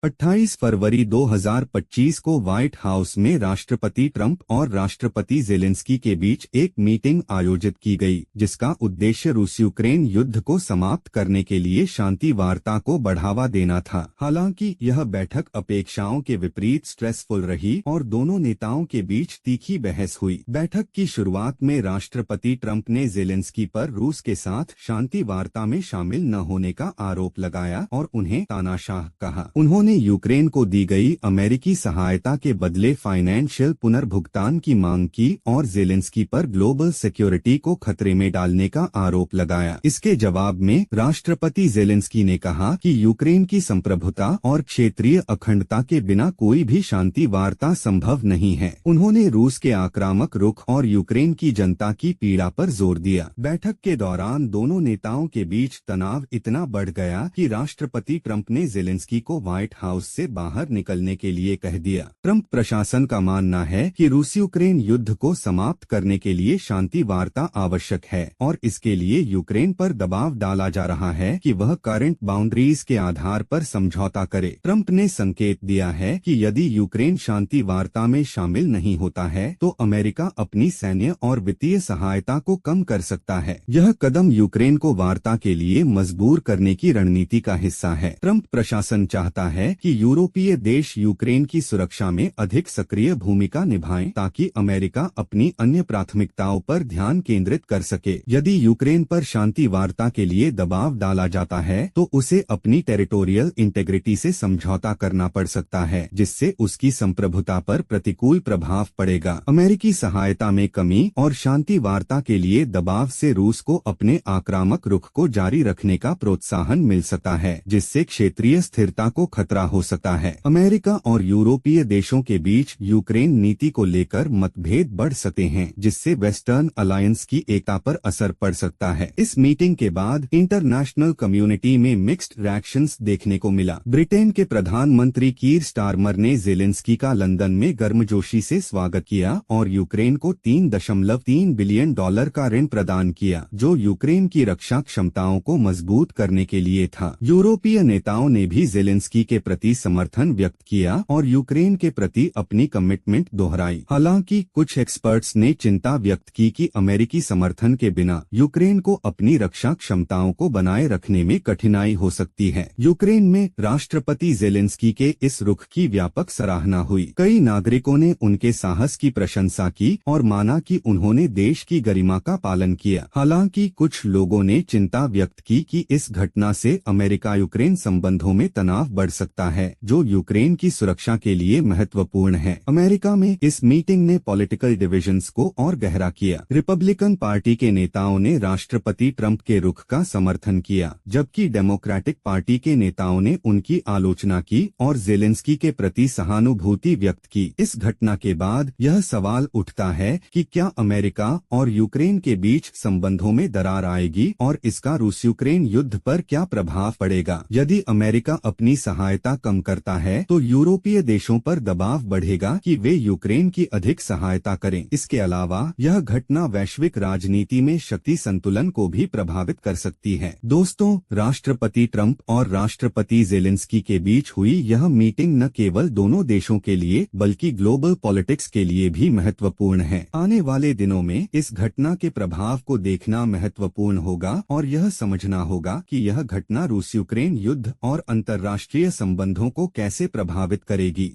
28 फरवरी 2025 को white house में राष्ट्रपति ट्रंप और राष्ट्रपति जेलेंस्की के बीच एक मीटिंग आयोजित की गई, जिसका उद्देश्य रूस यूक्रेन युद्ध को समाप्त करने के लिए शांति वार्ता को बढ़ावा देना था। हालांकि यह बैठक अपेक्षाओं के विपरीत स्ट्रेसफुल रही और दोनों नेताओं के बीच तीखी बहस हुई। बैठक की शुरुआत में राष्ट्रपति ट्रंप ने जेलेंस्की पर रूस के साथ शांति वार्ता में शामिल न होने का आरोप लगाया और उन्हें तानाशाह कहा। उन्होंने यूक्रेन को दी गई अमेरिकी सहायता के बदले फाइनेंशियल पुनर्भुगतान की मांग की और जेलेंस्की पर ग्लोबल सिक्योरिटी को खतरे में डालने का आरोप लगाया। इसके जवाब में राष्ट्रपति जेलेंस्की ने कहा कि यूक्रेन की संप्रभुता और क्षेत्रीय अखंडता के बिना कोई भी शांति वार्ता संभव नहीं है। उन्होंने रूस के आक्रामक रुख और यूक्रेन की जनता की पीड़ा पर जोर दिया। बैठक के दौरान दोनों नेताओं के बीच तनाव इतना बढ़ गया कि राष्ट्रपति ट्रंप ने जेलेंस्की को व्हाइट हाउस से बाहर निकलने के लिए कह दिया। ट्रंप प्रशासन का मानना है कि रूस यूक्रेन युद्ध को समाप्त करने के लिए शांति वार्ता आवश्यक है और इसके लिए यूक्रेन पर दबाव डाला जा रहा है कि वह करंट बाउंड्रीज के आधार पर समझौता करे। ट्रंप ने संकेत दिया है कि यदि यूक्रेन शांति वार्ता में शामिल नहीं होता है तो अमेरिका अपनी सैन्य और वित्तीय सहायता को कम कर सकता है। यह कदम यूक्रेन को वार्ता के लिए मजबूर करने की रणनीति का हिस्सा है। ट्रंप प्रशासन चाहता है कि यूरोपीय देश यूक्रेन की सुरक्षा में अधिक सक्रिय भूमिका निभाएं ताकि अमेरिका अपनी अन्य प्राथमिकताओं पर ध्यान केंद्रित कर सके। यदि यूक्रेन पर शांति वार्ता के लिए दबाव डाला जाता है तो उसे अपनी टेरिटोरियल इंटेग्रिटी से समझौता करना पड़ सकता है, जिससे उसकी संप्रभुता पर प्रतिकूल प्रभाव पड़ेगा। अमेरिकी सहायता में कमी और शांति वार्ता के लिए दबाव से रूस को अपने आक्रामक रुख को जारी रखने का प्रोत्साहन मिल सकता है, जिससे क्षेत्रीय स्थिरता को खतरा हो सकता है। अमेरिका और यूरोपीय देशों के बीच यूक्रेन नीति को लेकर मतभेद बढ़ सकते हैं, जिससे वेस्टर्न अलायंस की एकता पर असर पड़ सकता है। इस मीटिंग के बाद इंटरनेशनल कम्युनिटी में मिक्स्ड रिएक्शंस देखने को मिला। ब्रिटेन के प्रधानमंत्री कीर स्टारमर ने जेलेंस्की का लंदन में गर्मजोशी से स्वागत किया और यूक्रेन को $3.3 बिलियन का ऋण प्रदान किया, जो यूक्रेन की रक्षा क्षमताओं को मजबूत करने के लिए था। यूरोपीय नेताओं ने भी जेलेंस्की के प्रति समर्थन व्यक्त किया और यूक्रेन के प्रति अपनी कमिटमेंट दोहराई। हालांकि कुछ एक्सपर्ट्स ने चिंता व्यक्त की कि अमेरिकी समर्थन के बिना यूक्रेन को अपनी रक्षा क्षमताओं को बनाए रखने में कठिनाई हो सकती है। यूक्रेन में राष्ट्रपति जेलेंस्की के इस रुख की व्यापक सराहना हुई। कई नागरिकों ने उनके साहस की प्रशंसा की और माना कि उन्होंने देश की गरिमा का पालन किया। हालांकि कुछ लोगों ने चिंता व्यक्त की कि इस घटना से अमेरिका यूक्रेन संबंधों में तनाव बढ़ सकता है, जो यूक्रेन की सुरक्षा के लिए महत्वपूर्ण है। अमेरिका में इस मीटिंग ने पॉलिटिकल डिविजन्स को और गहरा किया। रिपब्लिकन पार्टी के नेताओं ने राष्ट्रपति ट्रंप के रुख का समर्थन किया, जबकि डेमोक्रेटिक पार्टी के नेताओं ने उनकी आलोचना की और जेलेंस्की के प्रति सहानुभूति व्यक्त की। इस घटना के बाद यह सवाल उठता है कि क्या अमेरिका और यूक्रेन के बीच संबंधों में दरार आएगी और इसका रूस यूक्रेन युद्ध पर क्या प्रभाव पड़ेगा। यदि अमेरिका अपनी सहायता कम करता है तो यूरोपीय देशों पर दबाव बढ़ेगा कि वे यूक्रेन की अधिक सहायता करें। इसके अलावा यह घटना वैश्विक राजनीति में शक्ति संतुलन को भी प्रभावित कर सकती है। दोस्तों, राष्ट्रपति ट्रंप और राष्ट्रपति जेलेंस्की के बीच हुई यह मीटिंग न केवल दोनों देशों के लिए बल्कि ग्लोबल पॉलिटिक्स के लिए भी महत्वपूर्ण है। आने वाले दिनों में इस घटना के प्रभाव को देखना महत्वपूर्ण होगा और यह समझना होगा कि यह घटना रूस यूक्रेन युद्ध और अंतर्राष्ट्रीय संबंधों को कैसे प्रभावित करेगी।